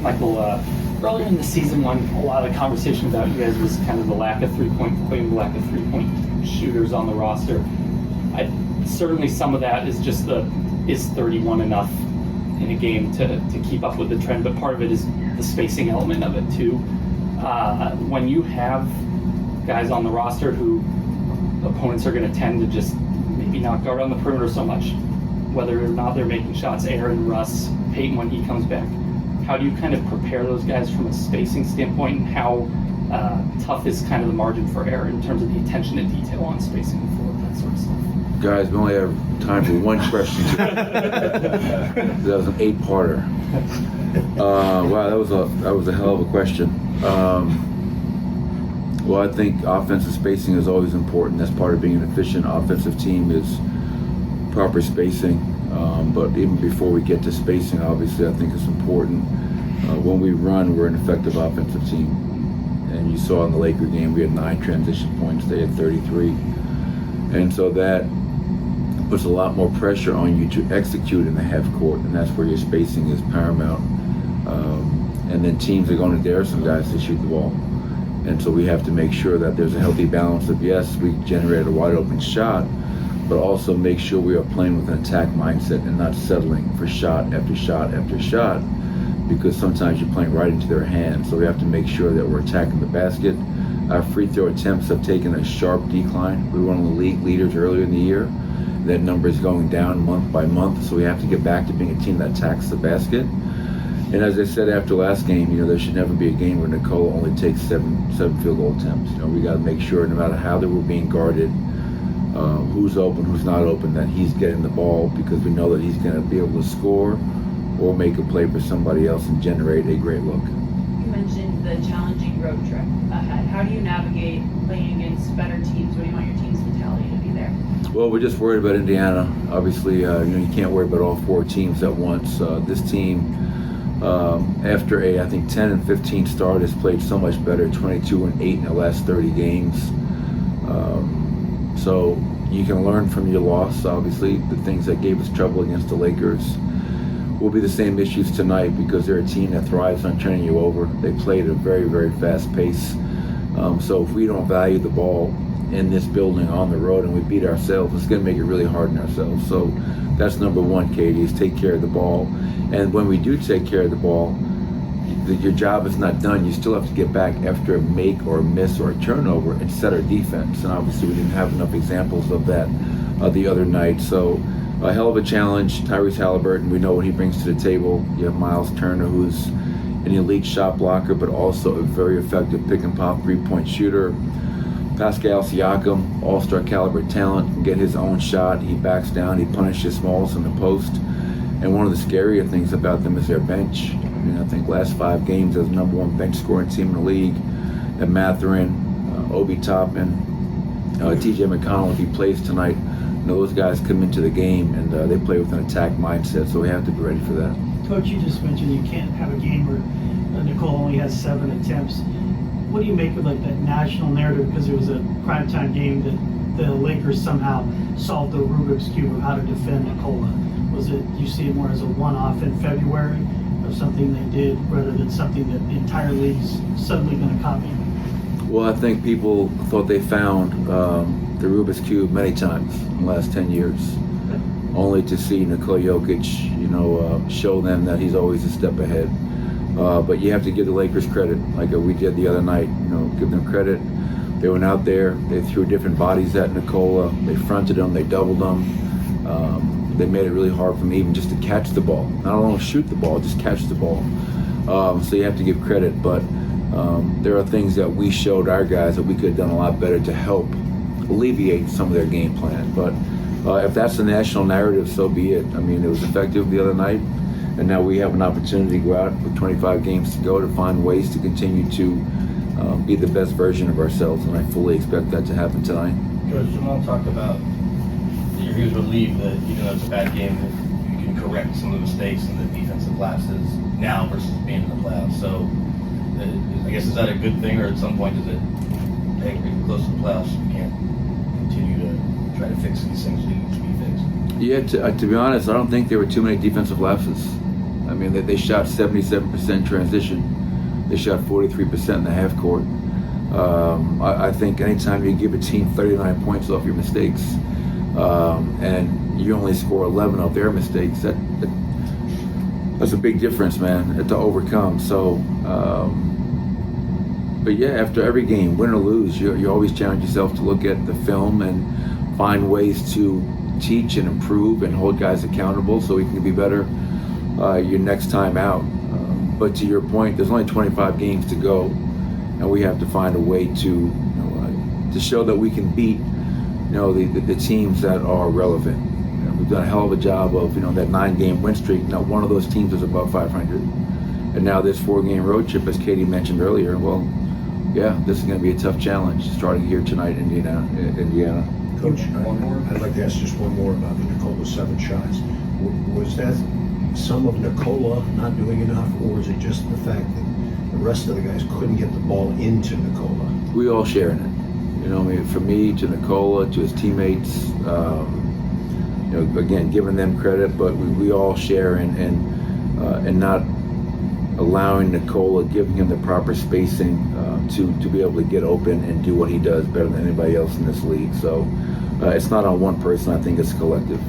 Michael, earlier in the season when a lot of the conversation about you guys was kind of the lack of three-point volume, the lack of three-point shooters on the roster, certainly some of that is just is 31 enough in a game to keep up with the trend, but part of it is the spacing element of it too. When you have guys on the roster who opponents are going to tend to just maybe not guard on the perimeter so much, whether or not they're making shots, Aaron, Russ, Peyton when he comes back, how do you kind of prepare those guys from a spacing standpoint, and how tough is kind of the margin for error in terms of the attention to detail on spacing the floor, that sort of stuff? Guys, we only have time for one question. That was an 8-parter. Wow, that was a hell of a question. Well, I think offensive spacing is always important. That's part of being an efficient offensive team is proper spacing. But even before we get to spacing, obviously, I think it's important. When we run, we're an effective offensive team. And you saw in the Laker game, we had 9 transition points. They had 33. And so that puts a lot more pressure on you to execute in the half court, and that's where your spacing is paramount. And then teams are going to dare some guys to shoot the ball. And so we have to make sure that there's a healthy balance of, yes, we generate a wide open shot, but also make sure we are playing with an attack mindset and not settling for shot after shot after shot, because sometimes you're playing right into their hands. So we have to make sure that we're attacking the basket. Our free throw attempts have taken a sharp decline. We were one of the league leaders earlier in the year. That number is going down month by month, so we have to get back to being a team that attacks the basket. And as I said after last game, there should never be a game where Nikola only takes seven field goal attempts. We got to make sure, no matter how they were being guarded, who's open, who's not open, that he's getting the ball, because we know that he's going to be able to score or make a play for somebody else and generate a great look. You mentioned the challenging road trip ahead. How do you navigate playing against better teams when you want your team's mentality to be there? Well, we're just worried about Indiana. Obviously, you can't worry about all 4 teams at once. This team, after I think 10 and 15 start, has played so much better, 22 and 8 in the last 30 games. So you can learn from your loss. Obviously, the things that gave us trouble against the Lakers will be the same issues tonight, because they're a team that thrives on turning you over. They play at a very, very fast pace. So if we don't value the ball in this building on the road and we beat ourselves, it's going to make it really hard on ourselves. So that's number one, Katie, is take care of the ball. And when we do take care of the ball, your job is not done. You still have to get back after a make or a miss or a turnover and set our defense. And obviously we didn't have enough examples of that the other night. So a hell of a challenge. Tyrese Halliburton, we know what he brings to the table. You have Miles Turner, who's an elite shot blocker, but also a very effective pick and pop 3-point shooter. Pascal Siakam, all-star caliber talent, can get his own shot. He backs down, he punishes smalls in the post. And one of the scarier things about them is their bench. I think last 5 games as number 1 bench scoring team in the league. And Mathurin, Obi Toppin, TJ McConnell, if he plays tonight, those guys come into the game and they play with an attack mindset, so we have to be ready for that. Coach, you just mentioned you can't have a game where Nicole only has 7 attempts. What do you make of that national narrative, because it was a primetime game, that the Lakers somehow solved the Rubik's Cube of how to defend Nikola? Was it, you see it more as a one-off in February of something they did rather than something that the entire league's suddenly going to copy? Well, I think people thought they found the Rubik's Cube many times in the last 10 years, only to see Nikola Jokic, show them that he's always a step ahead. But you have to give the Lakers credit, like we did the other night. Give them credit. They went out there, they threw different bodies at Nikola, they fronted him, they doubled him. They made it really hard for him even just to catch the ball. Not only shoot the ball, just catch the ball. So you have to give credit, but there are things that we showed our guys that we could have done a lot better to help alleviate some of their game plan. But if that's the national narrative, so be it. It was effective the other night, and now we have an opportunity to go out with 25 games to go to find ways to continue to be the best version of ourselves, and I fully expect that to happen tonight. Coach Jamal talked about he was relieved that even though it's a bad game, that you can correct some of the mistakes and the defensive lapses now versus being in the playoffs. So I guess, is that a good thing, or at some point does it, hey, we're getting close to the playoffs, we can't continue to try to fix these things that need to be fixed? Yeah, to be honest, I don't think there were too many defensive lapses. mean, they shot 77% transition. They shot 43% in the half court. I think anytime you give a team 39 points off your mistakes, and you only score 11 off their mistakes, that's a big difference, man, to overcome. So, but yeah, after every game, win or lose, you always challenge yourself to look at the film and find ways to teach and improve and hold guys accountable so we can be better your next time out. But to your point, there's only 25 games to go, and we have to find a way to to show that we can beat the teams that are relevant. We've done a hell of a job of that 9-game win streak. Now one of those teams is above 500, and now this 4-game road trip, as Katie mentioned earlier. Well, yeah, this is going to be a tough challenge starting here tonight in Indiana. Coach, I'd like to ask just one more about the Nicola 7 shots. Was that some of Nicola not doing enough, or is it just the fact that the rest of the guys couldn't get the ball into Nicola? We all share in it. I mean, from me to Nicola to his teammates, again, giving them credit, but we all share in not allowing Nicola, giving him the proper spacing to be able to get open and do what he does better than anybody else in this league. So it's not on one person. I think it's collective.